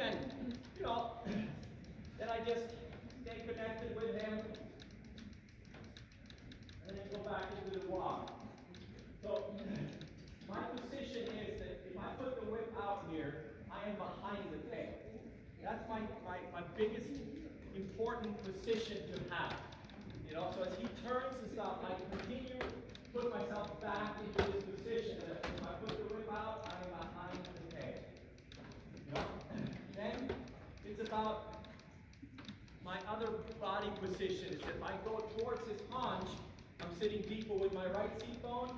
again, then I just stay connected with him, and then go back into the walk. So my position is that if I put the whip out here, I am behind the tail. That's my biggest important position to have. So as he turns and stuff, I continue to put myself back into this position that if I put the whip out, I am behind the tail. Then it's about my other body position. Is if I go towards his haunch, I'm sitting deeper with my right seat bone.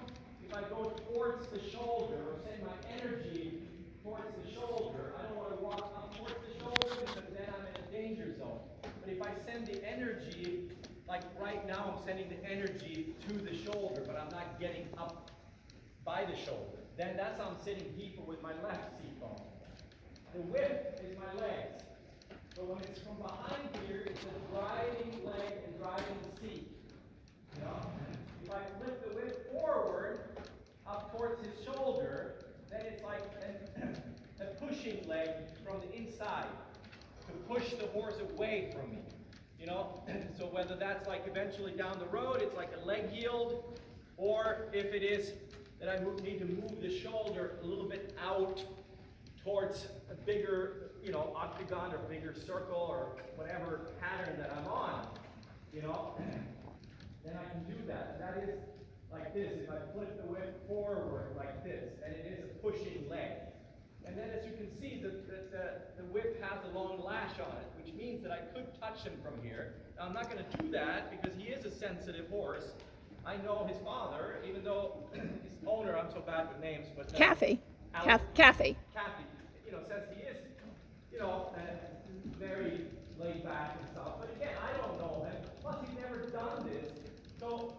If I go towards the shoulder, or send my energy towards the shoulder, I don't want to walk up towards the shoulder because then I'm in a danger zone. But if I send the energy, like right now I'm sending the energy to the shoulder, but I'm not getting up by the shoulder, then that's how I'm sitting deeper with my left seat bone. The whip is my legs. So when it's from behind here, it's a driving leg and driving the seat. If I flip the whip forward, up towards his shoulder, then it's like a pushing leg from the inside to push the horse away from me. So whether that's like eventually down the road, it's like a leg yield, or if it is that I need to move the shoulder a little bit out towards a bigger, octagon or bigger circle or whatever pattern that I'm on, then I can do that. That is like this. If I flip the whip forward like this, and it is a pushing leg. And then as you can see, the whip has a long lash on it, which means that I could touch him from here. Now I'm not going to do that because he is a sensitive horse. I know his father, even though his owner, I'm so bad with names, but Kathy. Kathy, says he is, very laid back and stuff. But again, I don't know him. Plus, he's never done this. So,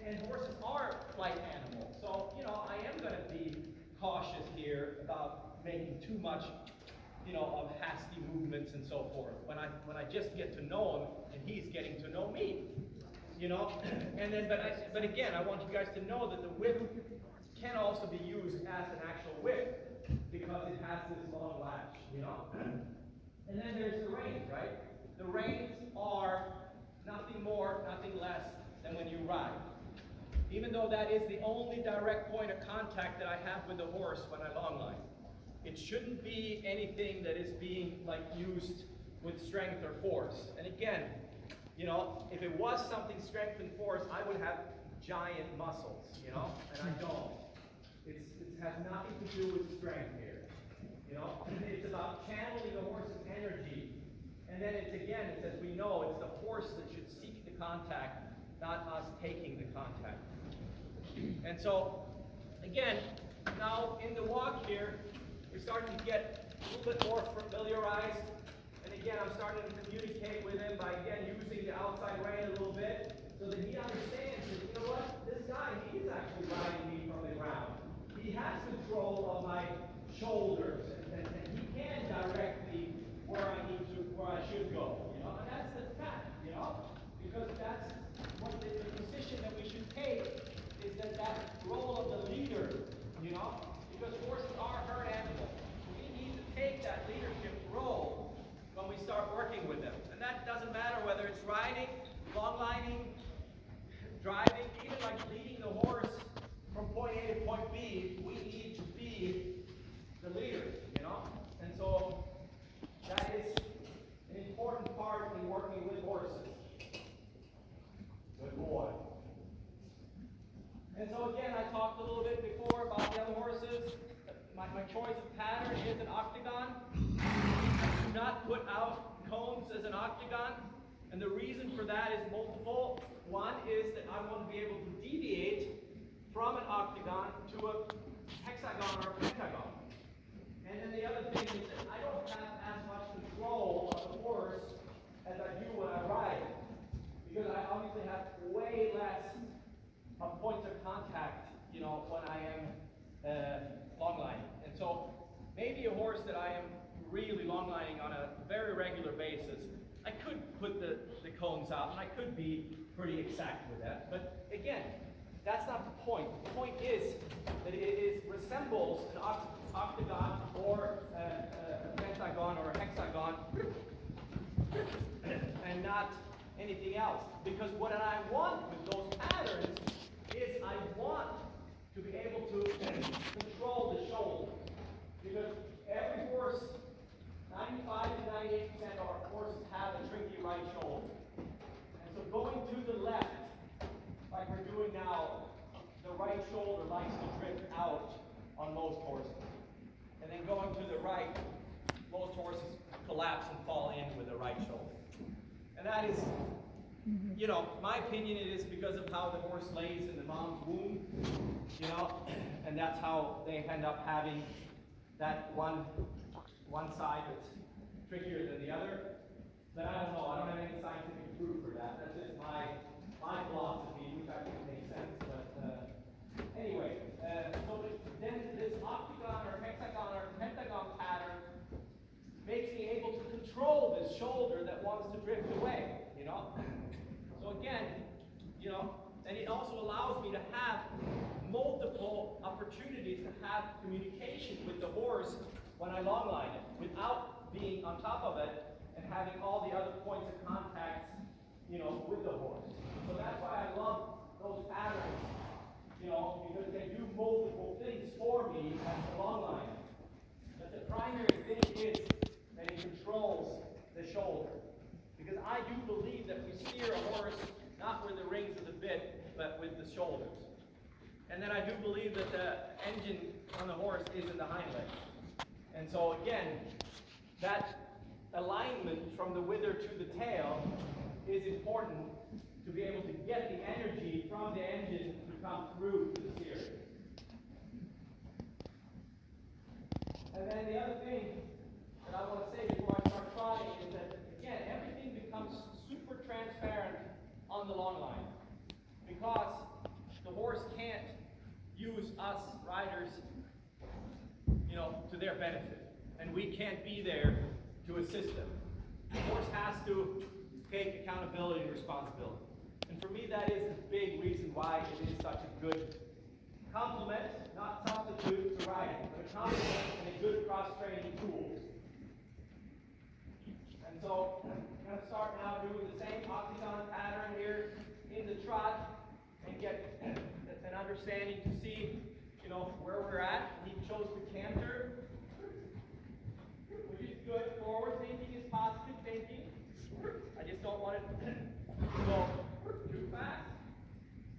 and horses are flight animals. So, I am going to be cautious here about making too much, of hasty movements and so forth. When I just get to know him and he's getting to know me, And then, but again, I want you guys to know that the whip can also be used as an actual whip because it has this long lash, And then there's the reins, right? The reins are nothing more, nothing less than when you ride. Even though that is the only direct point of contact that I have with the horse when I longline. It shouldn't be anything that is being used with strength or force. And again, if it was something strength and force, I would have giant muscles, and I don't. It has nothing to do with strength here. It's about channeling the horse's energy. And then it says we know it's the horse that should seek the contact, not us taking the contact. And so, again, now in the walk here, we're starting to get a little bit more familiarized. And again, I'm starting to communicate with him by, again, using the outside rein a little bit so that he understands that, this guy, he is actually riding me from the ground. He has control of my shoulders, and he can direct me where I should go, and that's the fact, because that's what the position that we should take is that role of the leader, because horses are herd animals. We need to take that leadership role when we start working with them. And that doesn't matter whether it's riding, longlining, driving, even leading the horse from point A to point B, we need to be the leader, And so that is an important part in working with horses. Good boy. And so again, I talked a little bit before about the other horses. My choice of pattern is an octagon. I do not put out cones as an octagon. And the reason for that is multiple. One is that I want to be able to deviate from an octagon to a hexagon or a pentagon. And then the other thing is that I don't have as much control of the horse as I do when I ride. Because I obviously have way less of points of contact, when I am longlining. And so maybe a horse that I am really longlining on a very regular basis, I could put the cones out and I could be pretty exact with that. But again, that's not the point. The point is that it resembles an octagon or a pentagon on and not anything else. Because what I want with those patterns is I want to be able to control the shoulder. Because every horse, 95 to 98% of our horses have a tricky right shoulder. And so going to the left, like we're doing now, the right shoulder likes to drift out on most horses. And then going to the right, most horses collapse and fall in with the right shoulder. And that is, you know, my opinion, it is because of how the horse lays in the mom's womb, you know, and that's how they end up having that one side that's trickier than the other. But I don't know, I don't have any scientific proof for that. That's just my philosophy, which I think makes sense. But anyway, so then this octagon or hexagon or pentagon pattern makes me able to control this shoulder that wants to drift away, you know. So again, you know, and it also allows me to have multiple opportunities to have communication with the horse when I longline it, without being on top of it and having all the other points of contacts, you know, with the horse. So that's why I love those patterns, you know, because they do multiple things for me as a longline. But the primary thing is that it controls the shoulder. Because I do believe that we steer a horse not with the rings of the bit, but with the shoulders. And then I do believe that the engine on the horse is in the hind leg. And so again, that alignment from the wither to the tail is important to be able to get the energy from the engine to come through to the steering. And then the other thing that I want to say before I start trotting is that, again, everything becomes super transparent on the long line. Because the horse can't use us riders, you know, to their benefit. And we can't be there to assist them. The horse has to take accountability and responsibility. And for me, that is the big reason why it is such a good complement, not substitute to riding, but a complement and a good cross-training tool. And so, I'm going to start now doing the same octagon pattern here in the trot and get an understanding to see, you know, where we're at. He chose the canter, which is good. Forward thinking is positive thinking. I just don't want it to go too fast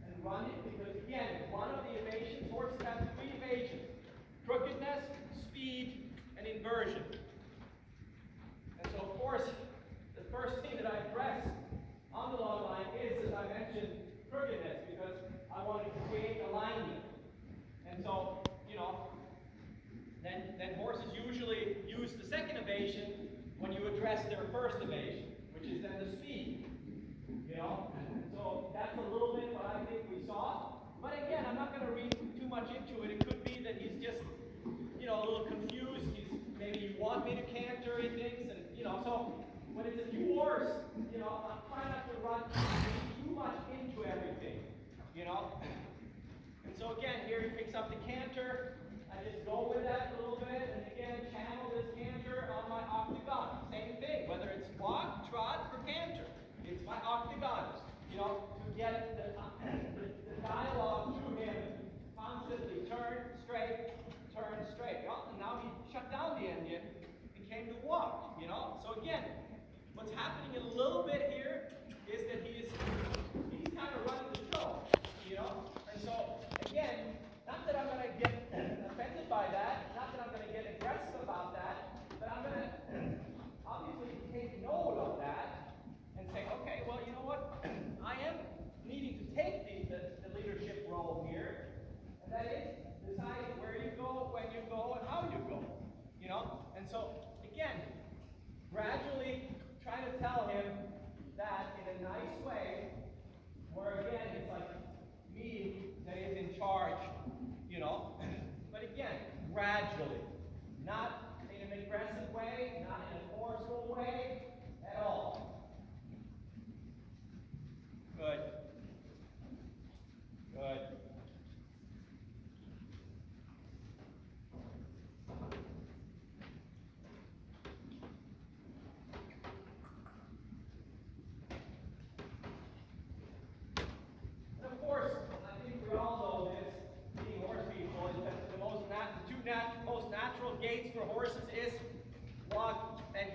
and run it, because again, one of the evasions, horses have three evasions: crookedness, speed, and inversion. And so, of course, the first thing that I address on the long line is, as I mentioned, crookedness, because I wanted to create alignment. And so, you know, then horses usually use the second evasion when you address their first evasion, which is then the speed. You know? And so that's a little bit what I think we saw. But again, I'm not going to read too much into it. It could be that he's just, you know, a little confused. Maybe you want me to canter, he thinks, and, you know, so when it's a new horse, you know, I'm trying not to run too much into everything, you know. And so again, here he picks up the canter. I just go with that a little bit, and again, channel this canter on my octagon. Same thing, whether it's walk, trot, or canter. It's my octagon, you know, to get the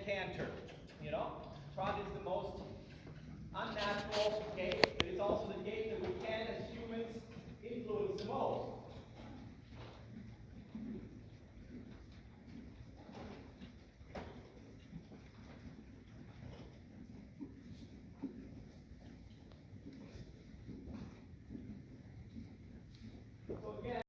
canter. You know, trot is the most unnatural gait, but it's also the gait that we can